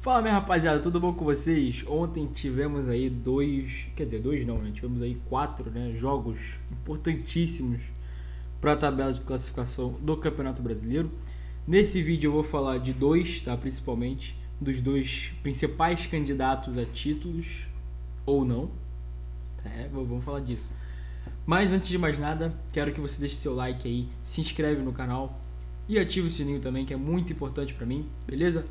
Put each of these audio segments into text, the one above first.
Fala, minha rapaziada, tudo bom com vocês? Ontem tivemos aí dois não, né? Tivemos aí quatro, né, jogos importantíssimos para a tabela de classificação do Campeonato Brasileiro. Nesse vídeo eu vou falar de dois, tá? Principalmente dos dois principais candidatos a títulos ou não. Vamos falar disso. Mas antes de mais nada, quero que você deixe seu like aí, se inscreve no canal e ative o sininho também, que é muito importante para mim, beleza?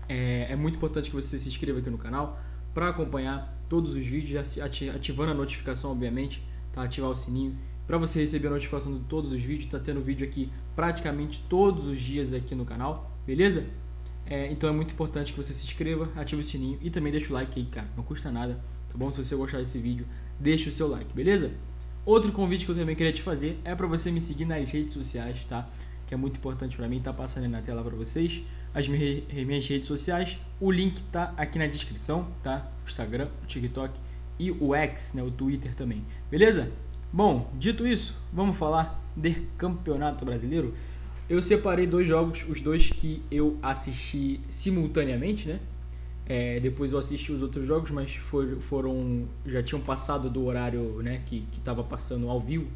É muito importante que você se inscreva aqui no canal para acompanhar todos os vídeos, ativando a notificação, obviamente, tá? Ativar o sininho para você receber a notificação de todos os vídeos. Tá tendo vídeo aqui praticamente todos os dias aqui no canal, beleza? Então é muito importante que você se inscreva, ative o sininho e também deixa o like aí, cara, não custa nada, tá bom? Se você gostar desse vídeo, deixa o seu like, beleza? Outro convite que eu também queria te fazer é para você me seguir nas redes sociais, tá? Que é muito importante para mim, tá passando aí na tela para vocês as minhas redes sociais. O link tá aqui na descrição, tá? O Instagram, o TikTok e o X, né? O Twitter também, beleza? Bom, dito isso, vamos falar de Campeonato Brasileiro. Eu separei dois jogos, os dois que eu assisti simultaneamente, né? Depois eu assisti os outros jogos, mas já tinham passado do horário, né, que estava passando ao vivo,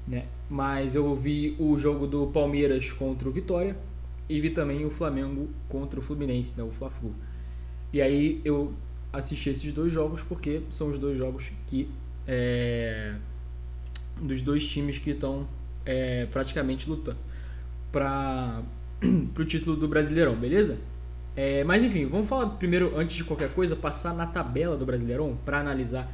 né? Mas eu vi o jogo do Palmeiras contra o Vitória e vi também o Flamengo contra o Fluminense, né, o Fla-Flu. E aí eu assisti esses dois jogos porque são os dois jogos que dos dois times que estão praticamente lutando para o título do Brasileirão, beleza? Mas enfim, vamos falar primeiro, antes de qualquer coisa, passar na tabela do Brasileirão para analisar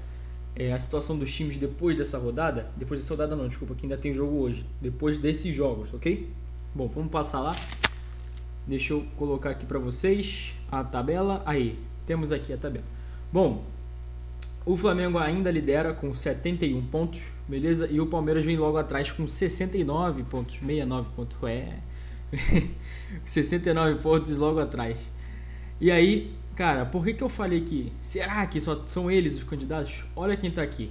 a situação dos times depois dessa rodada. Depois dessa rodada não, desculpa, que ainda tem jogo hoje. Depois desses jogos, ok? Bom, vamos passar lá. Deixa eu colocar aqui para vocês a tabela. Aí, temos aqui a tabela. Bom, o Flamengo ainda lidera com 71 pontos, beleza? E o Palmeiras vem logo atrás com 69 pontos, 69 pontos, 69 pontos logo atrás. E aí, cara, por que eu falei que será que só são eles os candidatos? Olha quem tá aqui.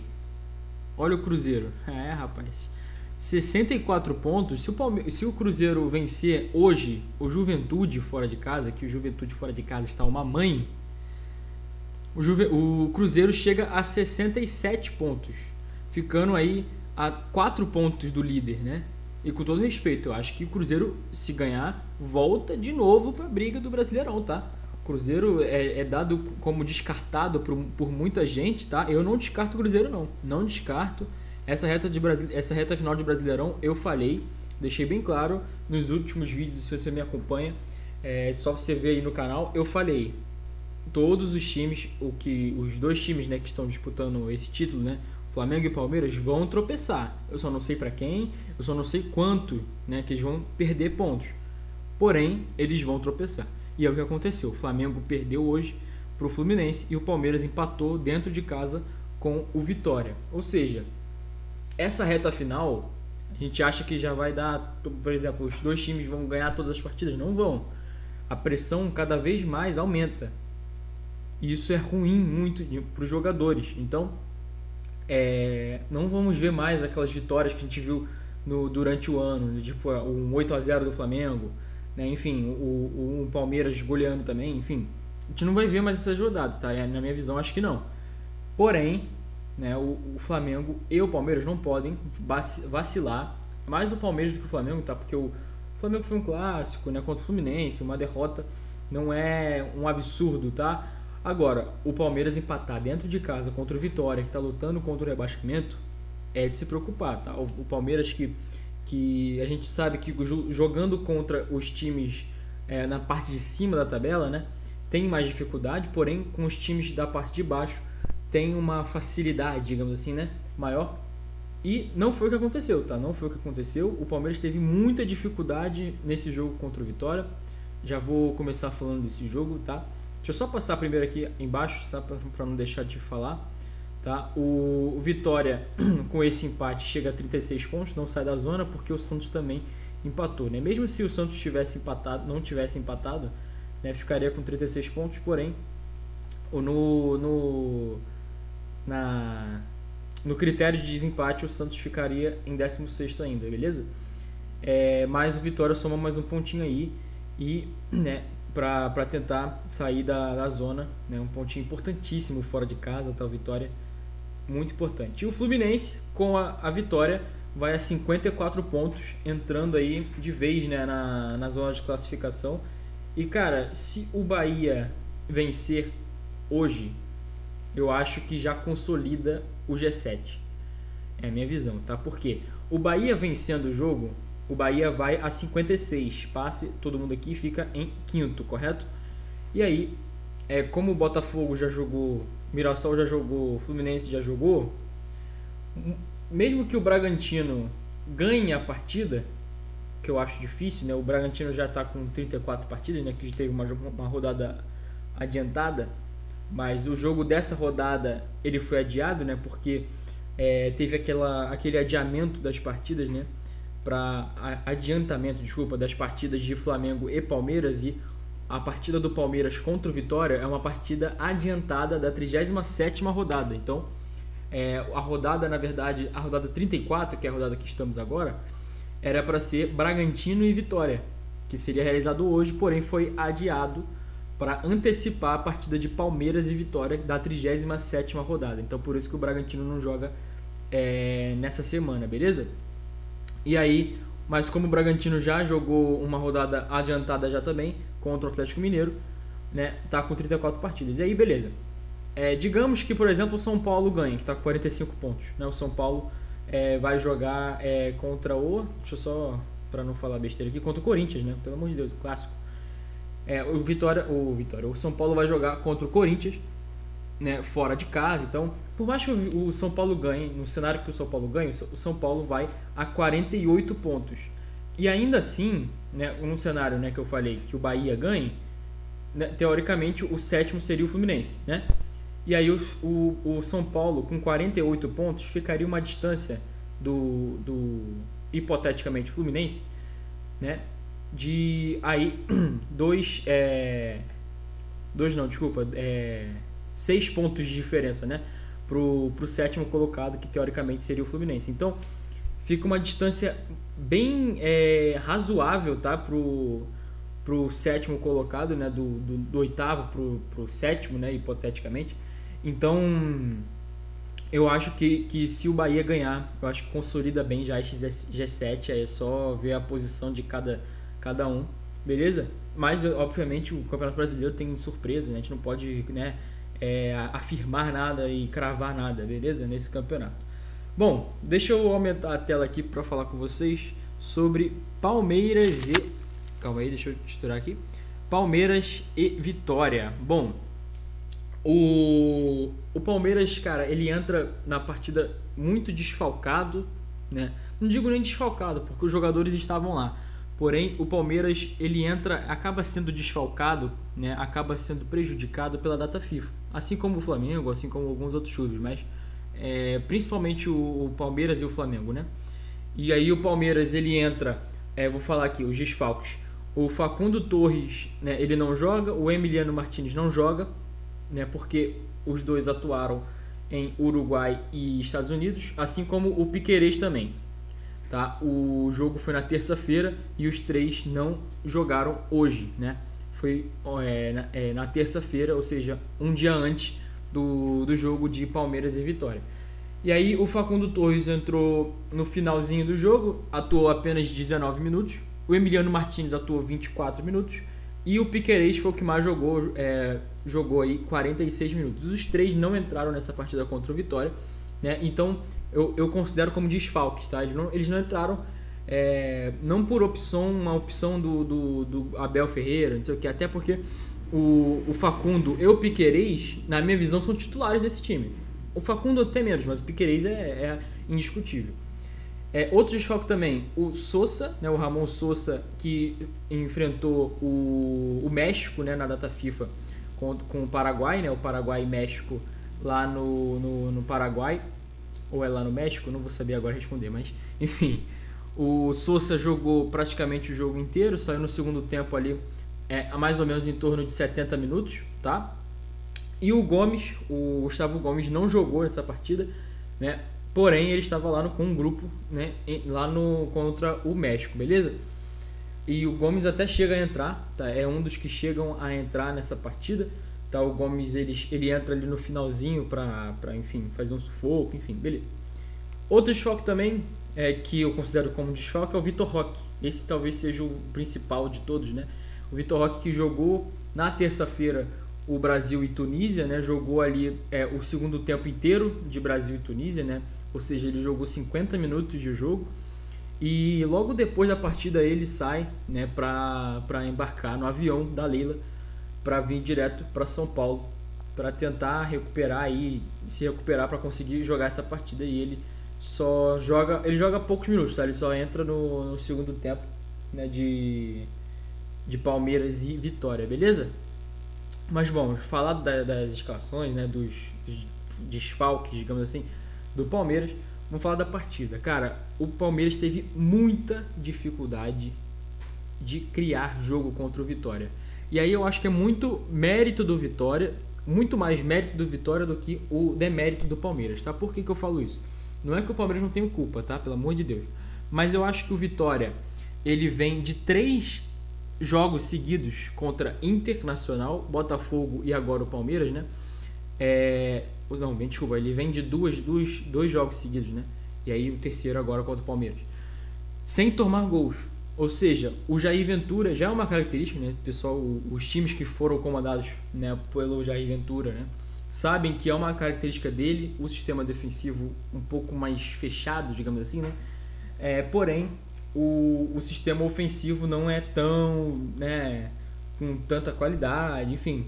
Olha o Cruzeiro. Rapaz. 64 pontos. Se o Cruzeiro vencer hoje o Juventude fora de casa, que o Juventude fora de casa está uma mãe, o Cruzeiro chega a 67 pontos, ficando aí a 4 pontos do líder, né? E com todo respeito, eu acho que o Cruzeiro, se ganhar, volta de novo para a briga do Brasileirão, tá? O Cruzeiro é dado como descartado por muita gente, tá? Eu não descarto o Cruzeiro, não. Não descarto. Essa reta final de Brasileirão, eu falei, deixei bem claro nos últimos vídeos, se você me acompanha, só você ver aí no canal, eu falei, todos os times, os dois times, né, que estão disputando esse título, né, Flamengo e Palmeiras, vão tropeçar. Eu só não sei para quem, eu só não sei quanto, né, que eles vão perder pontos. Porém, eles vão tropeçar. E é o que aconteceu. O Flamengo perdeu hoje para o Fluminense e o Palmeiras empatou dentro de casa com o Vitória. Ou seja, essa reta final, a gente acha que já vai dar, por exemplo, os dois times vão ganhar todas as partidas. Não vão. A pressão cada vez mais aumenta. E isso é ruim muito para os jogadores. Então, não vamos ver mais aquelas vitórias que a gente viu durante o ano, tipo um 8-0 do Flamengo, né? Enfim, o Palmeiras goleando também, enfim. A gente não vai ver mais essas rodadas, tá? Na minha visão, acho que não. Porém, né, o Flamengo e o Palmeiras não podem vacilar, mais o Palmeiras do que o Flamengo, tá? Porque o Flamengo foi um clássico, né, contra o Fluminense, uma derrota não é um absurdo, tá? Agora, o Palmeiras empatar dentro de casa contra o Vitória, que está lutando contra o rebaixamento, é de se preocupar, tá? O Palmeiras que a gente sabe que jogando contra os times na parte de cima da tabela, né, tem mais dificuldade, porém com os times da parte de baixo tem uma facilidade, digamos assim, né, maior. E não foi o que aconteceu, tá? Não foi o que aconteceu. O Palmeiras teve muita dificuldade nesse jogo contra o Vitória. Já vou começar falando desse jogo, tá? Deixa eu só passar primeiro aqui embaixo, tá? Para não deixar de falar, tá? O Vitória, com esse empate, chega a 36 pontos, não sai da zona, porque o Santos também empatou, né? Mesmo se o Santos não tivesse empatado, né, ficaria com 36 pontos, porém, no critério de desempate, o Santos ficaria em 16º ainda, beleza? Mas o Vitória soma mais um pontinho aí e, né, para tentar sair da zona, né? Um pontinho importantíssimo fora de casa, tal vitória, muito importante. E o Fluminense, com a vitória, vai a 54 pontos, entrando aí de vez, né, na zona de classificação. E, cara, se o Bahia vencer hoje, eu acho que já consolida o G7. É a minha visão, tá? Porque o Bahia vencendo o jogo, o Bahia vai a 56. Passe todo mundo aqui, fica em quinto, correto? E aí, como o Botafogo já jogou, Mirassol já jogou, Fluminense já jogou, mesmo que o Bragantino ganhe a partida, que eu acho difícil, né? O Bragantino já está com 34 partidas, né? Que teve uma rodada adiantada, mas o jogo dessa rodada ele foi adiado, né? Porque teve aquele adiamento das partidas, né? Para adiantamento, desculpa, das partidas de Flamengo e Palmeiras, e a partida do Palmeiras contra o Vitória é uma partida adiantada da 37ª rodada. Então, a rodada, na verdade, a rodada 34, que é a rodada que estamos agora, era para ser Bragantino e Vitória, que seria realizado hoje, porém foi adiado para antecipar a partida de Palmeiras e Vitória da 37ª rodada. Então, por isso que o Bragantino não joga nessa semana, beleza? E aí, mas como o Bragantino já jogou uma rodada adiantada já também contra o Atlético Mineiro, né, tá com 34 partidas. E aí, beleza. Digamos que, por exemplo, o São Paulo ganha, que tá com 45 pontos. Né? O São Paulo vai jogar contra deixa eu só, para não falar besteira aqui, contra o Corinthians, né? Pelo amor de Deus, o clássico. O São Paulo vai jogar contra o Corinthians, né, fora de casa. Então, por mais que o São Paulo ganhe, no cenário que o São Paulo ganhe, o São Paulo vai a 48 pontos. E ainda assim, né, no cenário, né, que eu falei que o Bahia ganhe, né, teoricamente o sétimo seria o Fluminense, né? E aí o São Paulo com 48 pontos ficaria uma distância do hipoteticamente Fluminense, né, de aí 6 pontos de diferença, né, pro sétimo colocado, que teoricamente seria o Fluminense. Então fica uma distância bem razoável, tá, pro sétimo colocado, né, do oitavo pro sétimo, né, hipoteticamente. Então eu acho que se o Bahia ganhar, eu acho que consolida bem já esse G7. Aí é só ver a posição de cada um, beleza? Mas obviamente o Campeonato Brasileiro tem surpresa, né? A gente não pode, né, afirmar nada e cravar nada, beleza? Nesse campeonato. Bom, deixa eu aumentar a tela aqui para falar com vocês sobre Palmeiras e... Calma aí, deixa eu titular aqui. Palmeiras e Vitória. Bom, o Palmeiras, cara, ele entra na partida muito desfalcado, né? Não digo nem desfalcado, porque os jogadores estavam lá. Porém, o Palmeiras, ele acaba sendo desfalcado, né? Acaba sendo prejudicado pela data FIFA. Assim como o Flamengo, assim como alguns outros clubes, mas principalmente o Palmeiras e o Flamengo, né? E aí o Palmeiras, ele entra, vou falar aqui, os desfalques. O Facundo Torres, né, ele não joga, o Emiliano Martínez não joga, né, porque os dois atuaram em Uruguai e Estados Unidos, assim como o Piquerez também. Tá? O jogo foi na terça-feira e os três não jogaram hoje, né? Foi na terça-feira, ou seja, um dia antes do jogo de Palmeiras e Vitória. E aí o Facundo Torres entrou no finalzinho do jogo, atuou apenas 19 minutos. O Emiliano Martínez atuou 24 minutos. E o Piquerez foi o que mais jogou, jogou aí 46 minutos. Os três não entraram nessa partida contra o Vitória, né? Então eu considero como desfalques, tá? Eles não entraram, não por uma opção do Abel Ferreira, não sei o que, até porque o Facundo e o Piquerez, na minha visão, são titulares desse time. O Facundo até menos, mas o Piquerez é indiscutível. Outro desfalque também, o Sosa, né, o Ramon Sosa, que enfrentou o México, né, na data FIFA com o Paraguai, né, o Paraguai e México lá no Paraguai, ou é lá no México, não vou saber agora responder, mas enfim, o Sosa jogou praticamente o jogo inteiro, saiu no segundo tempo ali, mais ou menos em torno de 70 minutos, tá? E o Gustavo Gomes não jogou nessa partida, né? Porém, ele estava lá com um grupo, né, contra o México, beleza? E o Gomes até chega a entrar, tá? É um dos que chegam a entrar nessa partida, tá? O Gomes ele entra ali no finalzinho pra enfim, fazer um sufoco, enfim, beleza. Outro desfalque também que eu considero como desfalque é o Vitor Roque. Esse talvez seja o principal de todos, né? O Vitor Roque, que jogou na terça-feira o Brasil e Tunísia, né? Jogou ali o segundo tempo inteiro de Brasil e Tunísia, né? Ou seja, ele jogou 50 minutos de jogo. E logo depois da partida ele sai, né, para embarcar no avião da Leila para vir direto para São Paulo para tentar se recuperar para conseguir jogar essa partida. E ele joga poucos minutos, tá? Ele só entra no segundo tempo, né, de Palmeiras e Vitória, beleza? Mas bom, falar das escalações, né, dos desfalques, digamos assim, do Palmeiras. Vamos falar da partida. Cara, o Palmeiras teve muita dificuldade de criar jogo contra o Vitória. E aí eu acho que é muito mérito do Vitória, muito mais mérito do Vitória do que o demérito do Palmeiras, tá? Por que eu falo isso? Não é que o Palmeiras não tenha culpa, tá? Pelo amor de Deus. Mas eu acho que o Vitória, ele vem de 3 jogos seguidos contra Internacional, Botafogo e agora o Palmeiras, né? Desculpa, ele vem de dois jogos seguidos, né? E aí o terceiro agora contra o Palmeiras, sem tomar gols. Ou seja, o Jair Ventura já é uma característica, né? Pessoal, os times que foram comandados, né, pelo Jair Ventura, né, sabem que é uma característica dele, o sistema defensivo um pouco mais fechado, digamos assim, né? Porém, o sistema ofensivo não é tão, né, com tanta qualidade, enfim.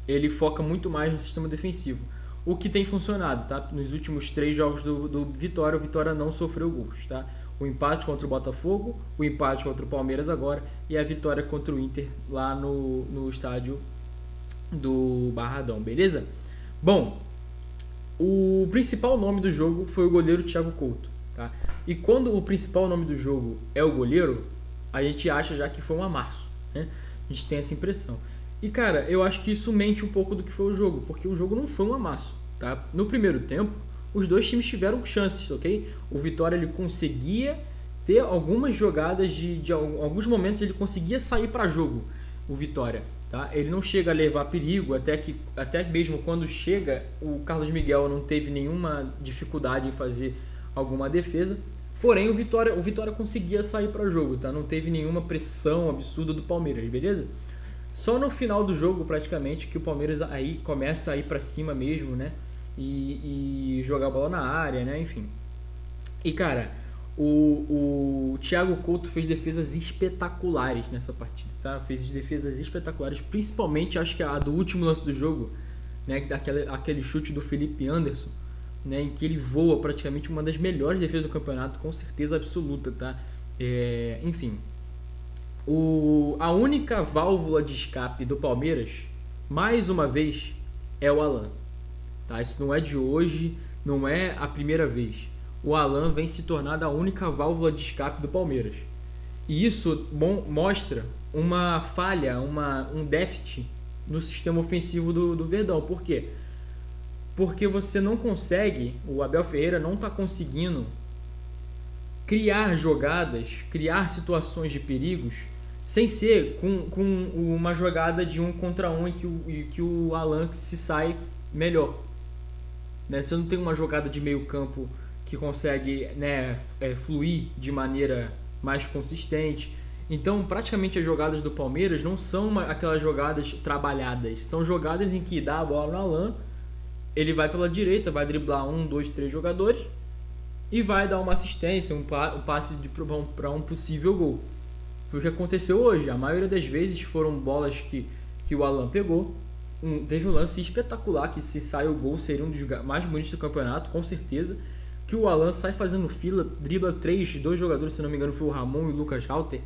Ele foca muito mais no sistema defensivo. O que tem funcionado, tá? Nos últimos 3 jogos do Vitória, o Vitória não sofreu gols, tá? O empate contra o Botafogo, o empate contra o Palmeiras agora e a vitória contra o Inter lá no estádio do Barradão, beleza? Bom, o principal nome do jogo foi o goleiro Thiago Couto, tá? E quando o principal nome do jogo é o goleiro, a gente acha já que foi um amasso, né? A gente tem essa impressão. E cara, eu acho que isso mente um pouco do que foi o jogo, porque o jogo não foi um amasso, tá? No primeiro tempo, os dois times tiveram chances, ok? O Vitória, ele conseguia ter algumas jogadas alguns momentos ele conseguia sair para jogo, o Vitória, tá? Ele não chega a levar perigo, até mesmo quando chega, o Carlos Miguel não teve nenhuma dificuldade em fazer alguma defesa. Porém, o Vitória conseguia sair para jogo, tá? Não teve nenhuma pressão absurda do Palmeiras, beleza? Só no final do jogo, praticamente, que o Palmeiras aí começa a ir para cima mesmo, né? E jogar a bola na área, né? Enfim. E, cara, o Thiago Couto fez defesas espetaculares nessa partida, tá? Fez defesas espetaculares, principalmente, acho que a do último lance do jogo, né? Aquele chute do Felipe Anderson, né? Em que ele voa praticamente uma das melhores defesas do campeonato, com certeza absoluta, tá? Enfim. A única válvula de escape do Palmeiras, mais uma vez, é o Alan. Tá? Isso não é de hoje, não é a primeira vez. O Alan vem se tornar a única válvula de escape do Palmeiras. E isso mostra uma falha, um déficit no sistema ofensivo do Verdão. Por quê? Porque você não consegue, o Abel Ferreira não está conseguindo criar jogadas, criar situações de perigos, sem ser com uma jogada de 1 contra 1 e que o Alan se sai melhor. Né? Você não tem uma jogada de meio campo que consegue, né, fluir de maneira mais consistente. Então, praticamente as jogadas do Palmeiras não são aquelas jogadas trabalhadas. São jogadas em que dá a bola no Alan, ele vai pela direita, vai driblar 1, 2, 3 jogadores e vai dar uma assistência, um passe para um possível gol. Foi o que aconteceu hoje. A maioria das vezes foram bolas que o Alan pegou. Teve um lance espetacular que, se sai o gol, seria um dos mais bonitos do campeonato, com certeza. Que o Alan sai fazendo fila, dribla 2 jogadores, se não me engano foi o Ramon e o Lucas Halter.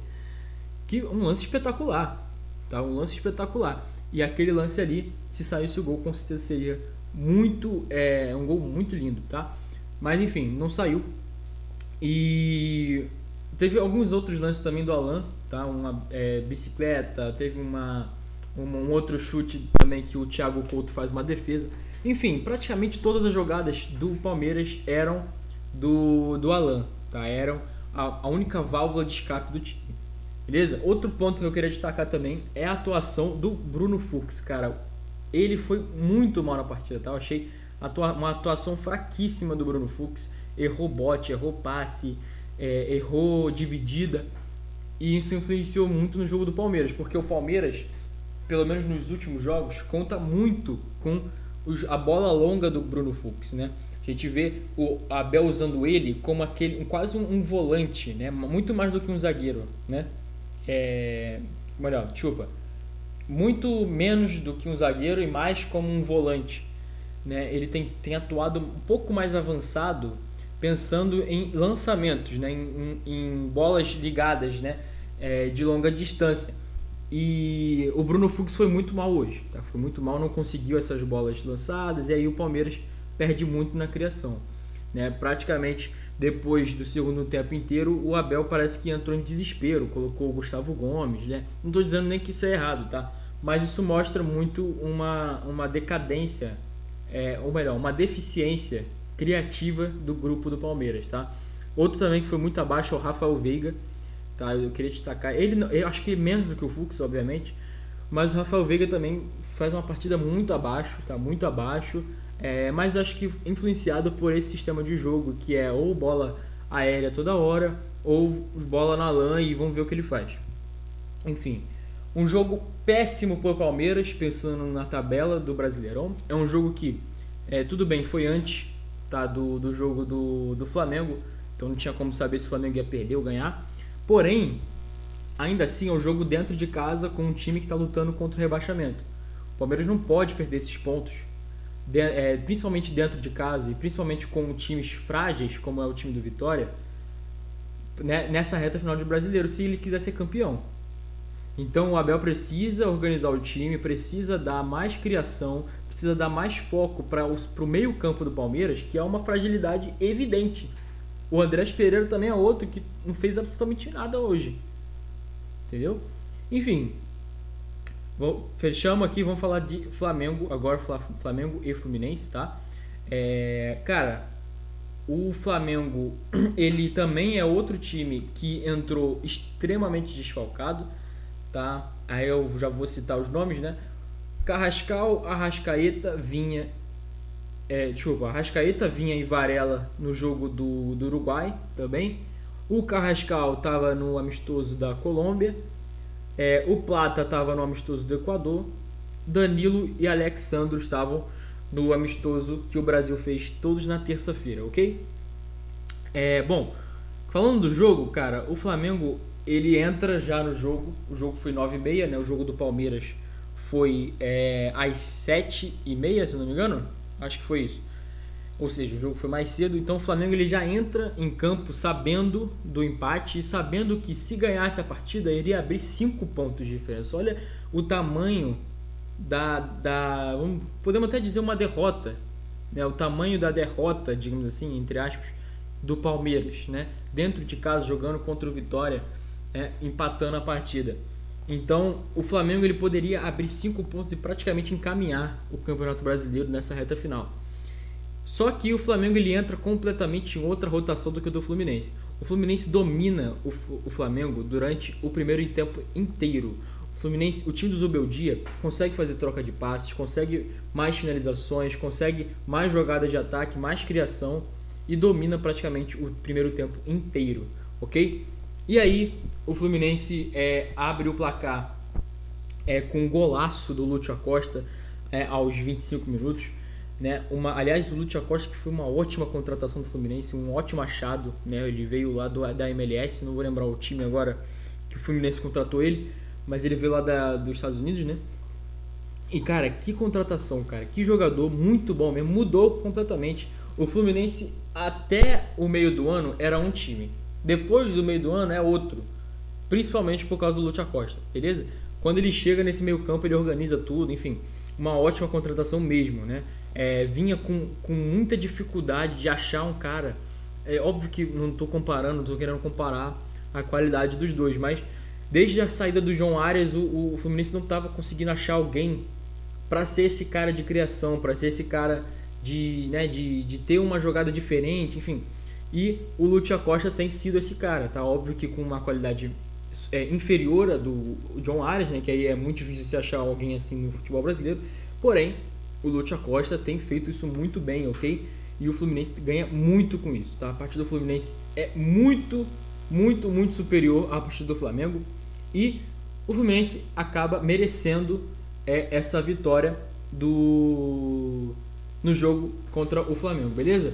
Um lance espetacular, tá? Um lance espetacular. E aquele lance ali, se saísse o gol, com certeza seria um gol muito lindo, tá? Mas enfim, não saiu. E teve alguns outros lances também do Alan, tá? Uma bicicleta, teve um outro chute também que o Thiago Couto faz uma defesa. Enfim, praticamente todas as jogadas do Palmeiras eram do Alan, tá? Eram a única válvula de escape do time. Beleza? Outro ponto que eu queria destacar também é a atuação do Bruno Fux, cara. Ele foi muito mal na partida, tá? Eu achei uma atuação fraquíssima do Bruno Fux. Errou bote, errou passe, errou dividida. E isso influenciou muito no jogo do Palmeiras, porque o Palmeiras, pelo menos nos últimos jogos, conta muito com a bola longa do Bruno Fux, né? A gente vê o Abel usando ele como quase um volante, né? Muito mais do que um zagueiro, né? Melhor, desculpa. Muito menos do que um zagueiro e mais como um volante, né? Ele tem atuado um pouco mais avançado, pensando em lançamentos, né? Em bolas ligadas, né? De longa distância. E o Bruno Fux foi muito mal hoje, tá? Foi muito mal, não conseguiu essas bolas lançadas, e aí o Palmeiras perde muito na criação, né? Praticamente depois do segundo tempo inteiro, o Abel parece que entrou em desespero, colocou o Gustavo Gomes, né? Não estou dizendo nem que isso é errado, tá? Mas isso mostra muito uma decadência, ou melhor, uma deficiência criativa do grupo do Palmeiras, tá? Outro também que foi muito abaixo é o Rafael Veiga, tá? Eu queria destacar ele, eu acho que menos do que o Fux, obviamente, mas o Rafael Veiga também faz uma partida muito abaixo, tá? Muito abaixo. Mas eu acho que influenciado por esse sistema de jogo, que é ou bola aérea toda hora, ou bola na lã e vamos ver o que ele faz. Enfim, um jogo péssimo para o Palmeiras, pensando na tabela do Brasileirão. É um jogo que, tudo bem, foi antes, tá, do jogo do Flamengo, então não tinha como saber se o Flamengo ia perder ou ganhar. Porém, ainda assim é um jogo dentro de casa com um time que está lutando contra o rebaixamento. O Palmeiras não pode perder esses pontos, principalmente dentro de casa e principalmente com times frágeis como é o time do Vitória, né, nessa reta final de Brasileiro, se ele quiser ser campeão. Então o Abel precisa organizar o time, precisa dar mais criação, precisa dar mais foco para o meio campo do Palmeiras, que é uma fragilidade evidente. O Andrés Pereira também é outro que não fez absolutamente nada hoje, entendeu? Enfim, fechamos aqui, vamos falar de Flamengo agora, Flamengo e Fluminense, tá? Cara, o Flamengo, ele também é outro time que entrou extremamente desfalcado, tá? Aí eu já vou citar os nomes, né? Carrascal, Arrascaeta, Vinha, Arrascaeta, Vinha e Varela no jogo do Uruguai também. O Carrascal estava no amistoso da Colômbia. O Plata estava no amistoso do Equador. Danilo e Alexandro estavam no amistoso que o Brasil fez todos na terça-feira, ok? Bom, falando do jogo, cara, o Flamengo ele entra já no jogo. O jogo foi 9h30, né? O jogo do Palmeiras foi às 7h30, se não me engano. Acho que foi isso. Ou seja, o jogo foi mais cedo. Então o Flamengo ele já entra em campo sabendo do empate e sabendo que se ganhasse a partida iria abrir 5 pontos de diferença. Olha o tamanho podemos até dizer uma derrota, né? O tamanho da derrota, digamos assim, entre aspas, do Palmeiras, né? Dentro de casa, jogando contra o Vitória, empatando a partida. Então o Flamengo ele poderia abrir 5 pontos e praticamente encaminhar o Campeonato Brasileiro nessa reta final. Só que o Flamengo ele entra completamente em outra rotação do que o do Fluminense. O Fluminense domina o Flamengo durante o primeiro tempo inteiro. O time do Zubeldia consegue fazer troca de passes, consegue mais finalizações, consegue mais jogadas de ataque, mais criação e domina praticamente o primeiro tempo inteiro, ok? E aí o Fluminense abre o placar com um golaço do Lúcio Acosta aos 25 minutos. Né? Aliás, o Lúcio Acosta que foi uma ótima contratação do Fluminense, um ótimo achado, né? Ele veio lá da MLS, não vou lembrar o time agora que o Fluminense contratou ele, mas ele veio lá dos Estados Unidos, né? E cara, que contratação, cara, que jogador muito bom mesmo, mudou completamente. O Fluminense até o meio do ano era um time, depois do meio do ano é outro, principalmente por causa do Lúcio Acosta, beleza? Quando ele chega nesse meio campo ele organiza tudo, enfim, uma ótima contratação mesmo, né? Vinha com muita dificuldade de achar um cara. Óbvio que não estou comparando, não estou querendo comparar a qualidade dos dois, mas desde a saída do João Arias, o Fluminense não estava conseguindo achar alguém para ser esse cara de criação, para ser esse cara de ter uma jogada diferente, enfim. E o Lúcio Acosta tem sido esse cara, tá? Óbvio que com uma qualidade inferior à do John Arias, né, que aí é muito difícil você achar alguém assim no futebol brasileiro. Porém, o Lúcio Acosta tem feito isso muito bem, ok? E o Fluminense ganha muito com isso, tá? A partida do Fluminense é muito superior à partida do Flamengo. E o Fluminense acaba merecendo essa vitória no jogo contra o Flamengo, beleza?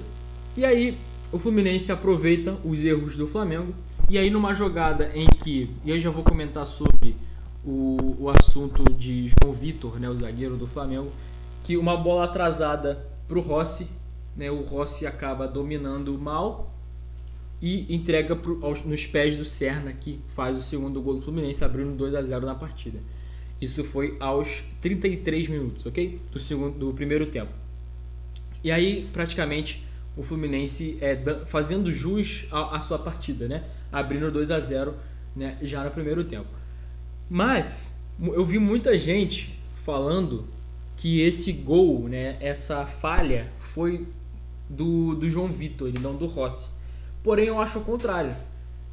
E aí o Fluminense aproveita os erros do Flamengo. E aí numa jogada em que, e eu já vou comentar sobre o assunto de João Vitor, né, o zagueiro do Flamengo, que uma bola atrasada para o Rossi, né, o Rossi acaba dominando mal e entrega nos pés do Serna, que faz o segundo gol do Fluminense, abrindo 2-0 na partida. Isso foi aos 33 minutos, ok? Do primeiro tempo. E aí, praticamente, o Fluminense fazendo jus à sua partida, né? Abrindo 2-0, né, já no primeiro tempo. Mas eu vi muita gente falando que esse gol, né, essa falha foi do João Vitor e não do Rossi. Porém, eu acho o contrário.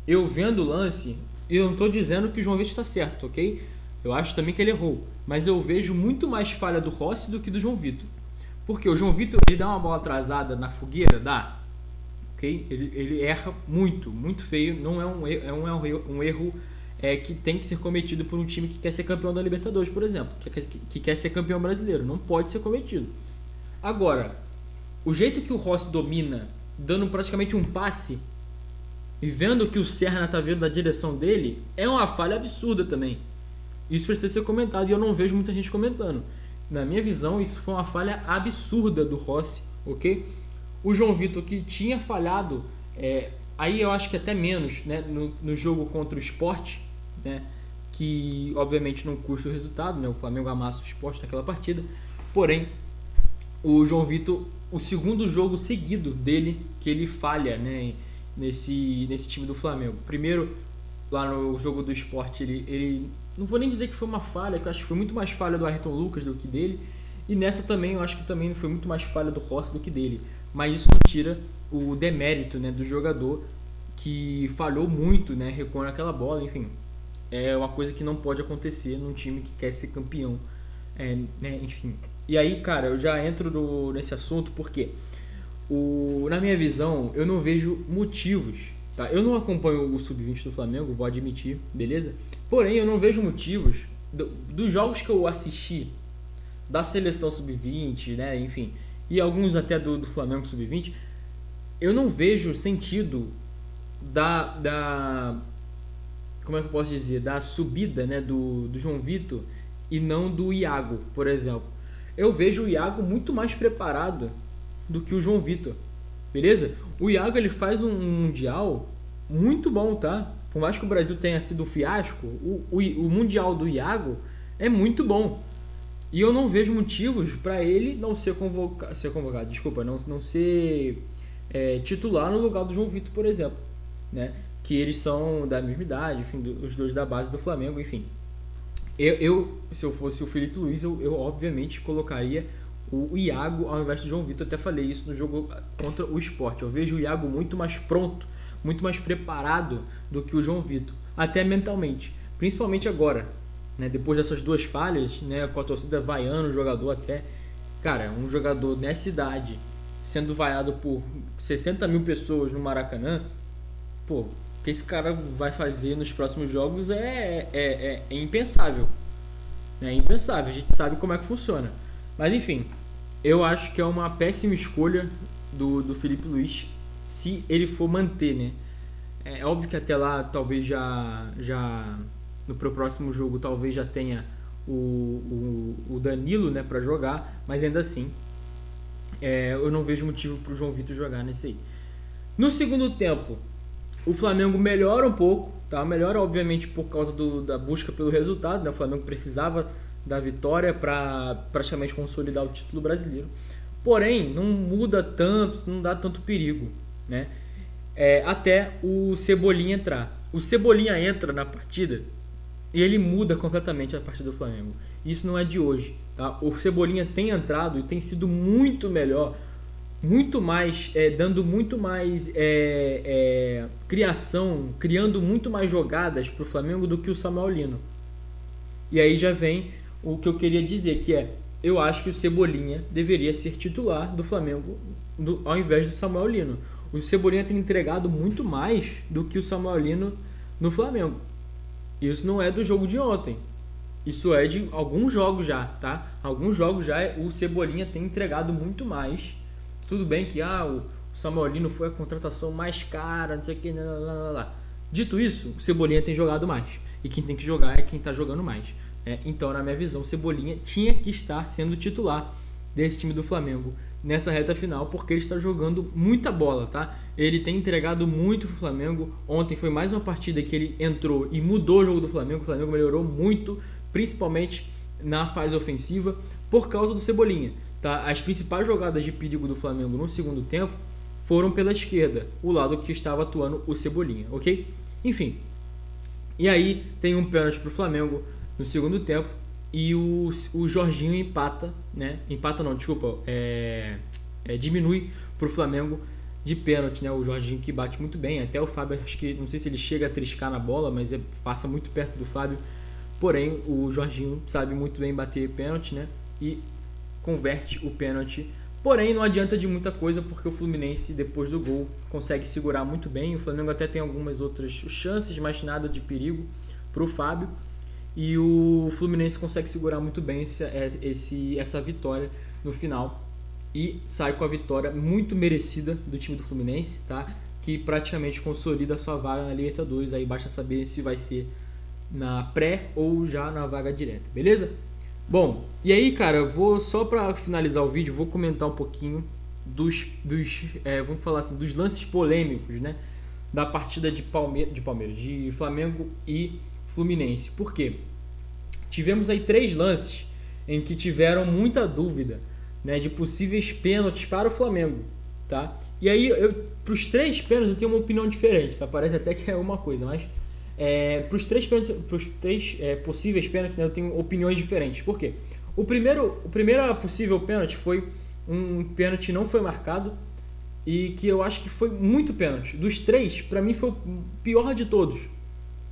Eu vendo o lance, eu não estou dizendo que o João Vitor está certo, ok? Eu acho também que ele errou. Mas eu vejo muito mais falha do Rossi do que do João Vitor. Porque o João Vitor, ele dá uma bola atrasada na fogueira, dá. Ok? Ele erra muito feio. Não é um erro que tem que ser cometido por um time que quer ser campeão da Libertadores, por exemplo. Que quer ser campeão brasileiro. Não pode ser cometido. Agora, o jeito que o Rossi domina, dando praticamente um passe, e vendo que o Serna está vindo da direção dele, é uma falha absurda também. Isso precisa ser comentado e eu não vejo muita gente comentando. Na minha visão, isso foi uma falha absurda do Rossi, ok? O João Vitor, que tinha falhado, aí eu acho que até menos, né, no jogo contra o Sport, né, que obviamente não custa o resultado, né, o Flamengo amassa o Sport naquela partida. Porém, o João Vitor, o segundo jogo seguido dele, que ele falha, né, nesse time do Flamengo. Primeiro, lá no jogo do Sport, ele não vou nem dizer que foi uma falha, que eu acho que foi muito mais falha do Ayrton Lucas do que dele. E nessa também, eu acho que também foi muito mais falha do Rossi do que dele. Mas isso não tira o demérito, né, do jogador, que falhou muito, né, recuando aquela bola. Enfim, é uma coisa que não pode acontecer num time que quer ser campeão. Né, enfim. E aí, cara, eu já entro nesse assunto porque, na minha visão, eu não vejo motivos. Tá? Eu não acompanho o Sub-20 do Flamengo, vou admitir, beleza? Porém, eu não vejo motivos dos jogos que eu assisti da seleção Sub-20, né? Enfim, e alguns até do Flamengo Sub-20, eu não vejo sentido como é que eu posso dizer? Da subida, né, do João Vitor e não do Iago, por exemplo. Eu vejo o Iago muito mais preparado do que o João Vitor, beleza? O Iago, ele faz um Mundial muito bom, tá? Por mais que o Brasil tenha sido um fiasco, o Mundial do Iago é muito bom. E eu não vejo motivos para ele não ser convocado, desculpa, não ser titular no lugar do João Vitor, por exemplo, né? Que eles são da mesma idade, enfim, os dois da base do Flamengo, enfim. Se eu fosse o Felipe Luiz, eu obviamente colocaria o Iago ao invés do João Vitor. Até falei isso no jogo contra o Sport. Eu vejo o Iago muito mais pronto, muito mais preparado do que o João Vitor, até mentalmente, principalmente agora, né? Depois dessas duas falhas, né, com a torcida vaiando o jogador até. Cara, um jogador nessa idade sendo vaiado por 60 mil pessoas no Maracanã, pô, o que esse cara vai fazer nos próximos jogos é impensável. É impensável, a gente sabe como é que funciona. Mas enfim, eu acho que é uma péssima escolha do Felipe Luiz se ele for manter, né? É óbvio que até lá talvez já no próximo jogo talvez já tenha o Danilo, né, para jogar, mas ainda assim eu não vejo motivo para o João Vitor jogar nesse aí. No segundo tempo, o Flamengo melhora um pouco, tá? Melhora obviamente por causa da busca pelo resultado, né? O Flamengo precisava da vitória para praticamente consolidar o título brasileiro. Porém, não muda tanto, não dá tanto perigo, né? Até o Cebolinha entrar. O Cebolinha entra na partida e ele muda completamente a partida do Flamengo. Isso não é de hoje, tá? O Cebolinha tem entrado e tem sido muito melhor muito mais, dando muito mais criação, criando muito mais jogadas para o Flamengo do que o Samuel Lino. E aí já vem o que eu queria dizer, que eu acho que o Cebolinha deveria ser titular do Flamengo ao invés do Samuel Lino. O Cebolinha tem entregado muito mais do que o Samuel Lino no Flamengo. Isso não é do jogo de ontem. Isso é de alguns jogos já, tá? Alguns jogos já o Cebolinha tem entregado muito mais. Tudo bem que o Samuel Lino foi a contratação mais cara, não sei o que, lá. Dito isso, o Cebolinha tem jogado mais. E quem tem que jogar é quem tá jogando mais. Então, na minha visão, o Cebolinha tinha que estar sendo titular desse time do Flamengo nessa reta final, porque ele está jogando muita bola, tá? Ele tem entregado muito pro Flamengo. Ontem foi mais uma partida que ele entrou e mudou o jogo do Flamengo. O Flamengo melhorou muito, principalmente na fase ofensiva, por causa do Cebolinha, tá? As principais jogadas de perigo do Flamengo no segundo tempo foram pela esquerda, o lado que estava atuando o Cebolinha, ok? Enfim, e aí tem um pênalti pro Flamengo no segundo tempo e o Jorginho empata, né? Empata não, desculpa, diminui pro Flamengo de pênalti, né? O Jorginho que bate muito bem, até o Fábio, acho que, não sei se ele chega a triscar na bola, mas passa muito perto do Fábio. Porém, o Jorginho sabe muito bem bater pênalti, né? E converte o pênalti. Porém, não adianta de muita coisa, porque o Fluminense, depois do gol, consegue segurar muito bem. O Flamengo até tem algumas outras chances, mas nada de perigo para o Fábio. E o Fluminense consegue segurar muito bem essa vitória no final. E sai com a vitória muito merecida do time do Fluminense, tá? Que praticamente consolida a sua vaga na Libertadores. Aí basta saber se vai ser na pré ou já na vaga direta, beleza? Bom, e aí, cara, eu vou só para finalizar o vídeo, vou comentar um pouquinho vamos falar assim, dos lances polêmicos, né, da partida de Flamengo e Fluminense. Por quê? Tivemos aí 3 lances em que tiveram muita dúvida, né, de possíveis pênaltis para o Flamengo, tá? E aí, para os 3 pênaltis eu tenho uma opinião diferente, tá? Parece até que é uma coisa, mas para os 3 possíveis pênaltis, né, eu tenho opiniões diferentes. Por quê? O primeiro possível pênalti foi um pênalti não foi marcado e que eu acho que foi muito pênalti. Dos 3, para mim foi o pior de todos.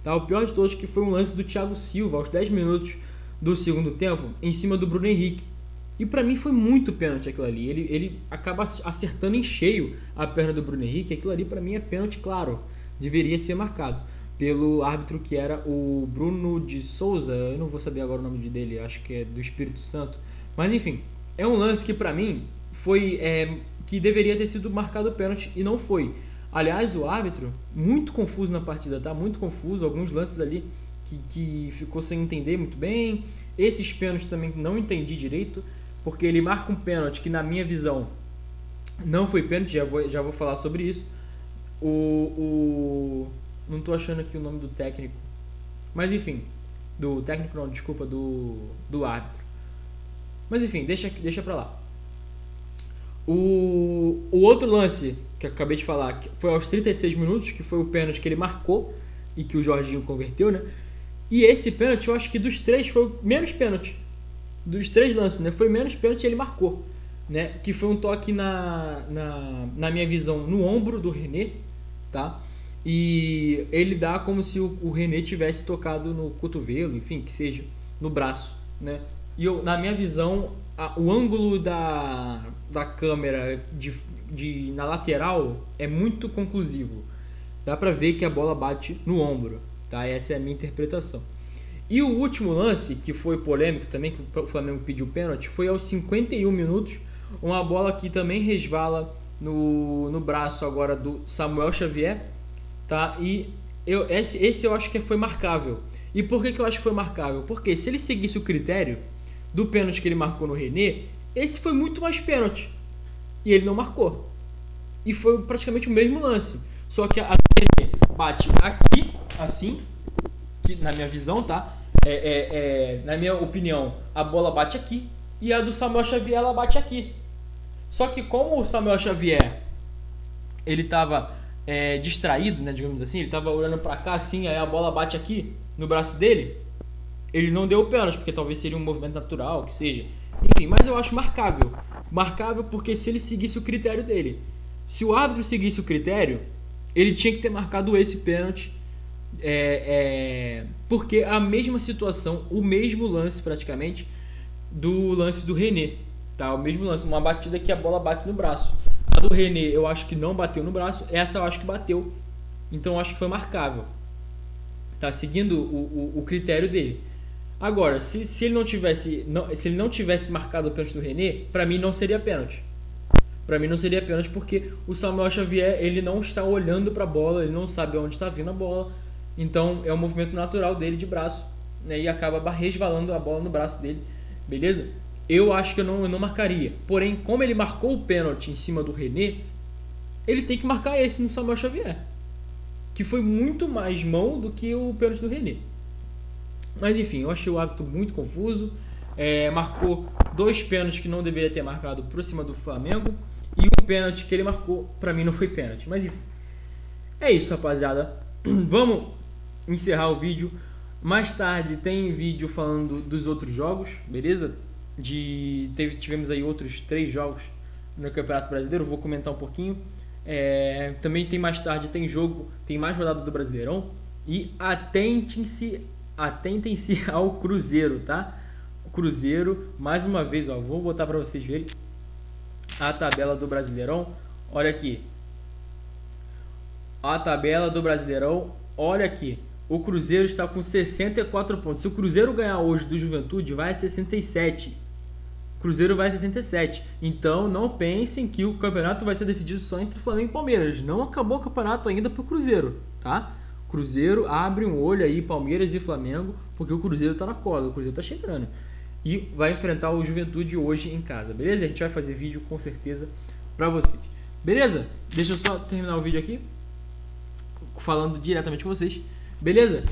Tá? O pior de todos, que foi um lance do Thiago Silva aos 10 minutos do segundo tempo em cima do Bruno Henrique. E para mim foi muito pênalti aquilo ali. Ele acaba acertando em cheio a perna do Bruno Henrique. Aquilo ali para mim é pênalti, claro. Deveria ser marcado pelo árbitro, que era o Bruno de Souza. Eu não vou saber agora o nome dele, acho que é do Espírito Santo. Mas enfim, é um lance que pra mim foi que deveria ter sido marcado o pênalti e não foi. Aliás, o árbitro, muito confuso na partida, tá? Muito confuso, alguns lances ali que ficou sem entender muito bem. Esses pênaltis também não entendi direito, porque ele marca um pênalti que, na minha visão, não foi pênalti. Já vou falar sobre isso. Não tô achando aqui o nome do técnico, mas enfim, do técnico não, desculpa, do árbitro. Mas enfim, deixa pra lá. O outro lance que eu acabei de falar, que foi aos 36 minutos, que foi o pênalti que ele marcou e que o Jorginho converteu, né? E esse pênalti, eu acho que dos 3 foi o menos pênalti. Dos 3 lances, né? Foi menos pênalti e ele marcou, né? Que foi um toque na minha visão no ombro do René, tá? E ele dá como se o René tivesse tocado no cotovelo, enfim, que seja, no braço, né? E na minha visão, o ângulo da câmera na lateral é muito conclusivo. Dá pra ver que a bola bate no ombro, tá? Essa é a minha interpretação. E o último lance, que foi polêmico também, que o Flamengo pediu pênalti, foi aos 51 minutos, uma bola que também resvala no braço agora do Samuel Xavier, tá? E esse eu acho que foi marcável. E por que eu acho que foi marcável? Porque se ele seguisse o critério do pênalti que ele marcou no René, esse foi muito mais pênalti. E ele não marcou. E foi praticamente o mesmo lance. Só que a René bate aqui, assim, que na minha visão, tá? Na minha opinião, a bola bate aqui. E a do Samuel Xavier, ela bate aqui. Só que como o Samuel Xavier, ele tava distraído, né, digamos assim, ele tava olhando pra cá assim, aí a bola bate aqui no braço dele, ele não deu o pênalti, porque talvez seria um movimento natural, que seja. Enfim, mas eu acho marcável. Marcável porque se ele seguisse o critério dele. Se o árbitro seguisse o critério, ele tinha que ter marcado esse pênalti. Porque a mesma situação, o mesmo lance praticamente do lance do René, tá? O mesmo lance, uma batida que a bola bate no braço. A do René eu acho que não bateu no braço, essa eu acho que bateu. Então eu acho que foi marcável, tá? Seguindo o critério dele. Agora, se ele não tivesse marcado o pênalti do René, pra mim não seria pênalti. Pra mim não seria pênalti porque o Samuel Xavier, ele não está olhando pra bola, ele não sabe onde está vindo a bola. Então é um movimento natural dele de braço, né? E acaba resvalando a bola no braço dele, beleza? Eu acho que eu não marcaria. Porém, como ele marcou o pênalti em cima do René, ele tem que marcar esse no Samuel Xavier, que foi muito mais mão do que o pênalti do René. Mas enfim, eu achei o árbitro muito confuso. Marcou 2 pênaltis que não deveria ter marcado por cima do Flamengo. E o pênalti que ele marcou, pra mim, não foi pênalti. Mas enfim, é isso, rapaziada. Vamos encerrar o vídeo. Mais tarde tem vídeo falando dos outros jogos, beleza? Tivemos aí outros 3 jogos no Campeonato Brasileiro. Vou comentar um pouquinho. Também tem mais tarde, tem mais rodada do Brasileirão. E atentem-se ao Cruzeiro, tá? O Cruzeiro, mais uma vez, ó, vou botar para vocês verem a tabela do Brasileirão. Olha aqui. A tabela do Brasileirão, olha aqui. O Cruzeiro está com 64 pontos. Se o Cruzeiro ganhar hoje do Juventude, vai a 67. O Cruzeiro vai a 67. Então não pensem que o campeonato vai ser decidido só entre Flamengo e Palmeiras. Não acabou o campeonato ainda pro Cruzeiro, tá? Cruzeiro abre um olho aí, Palmeiras e Flamengo, porque o Cruzeiro tá na cola, o Cruzeiro tá chegando. E vai enfrentar o Juventude hoje em casa, beleza? A gente vai fazer vídeo com certeza pra vocês. Beleza? Deixa eu só terminar o vídeo aqui, falando diretamente com vocês. Beleza?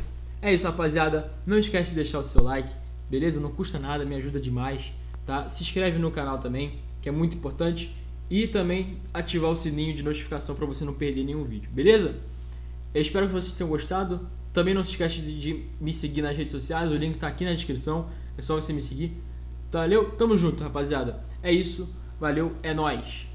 É isso, rapaziada. Não esquece de deixar o seu like, beleza? Não custa nada, me ajuda demais, tá? Se inscreve no canal também, que é muito importante. E também ativar o sininho de notificação pra você não perder nenhum vídeo, beleza? Eu espero que vocês tenham gostado. Também não se esquece de me seguir nas redes sociais. O link tá aqui na descrição. É só você me seguir. Valeu, tamo junto, rapaziada. É isso, valeu, é nóis.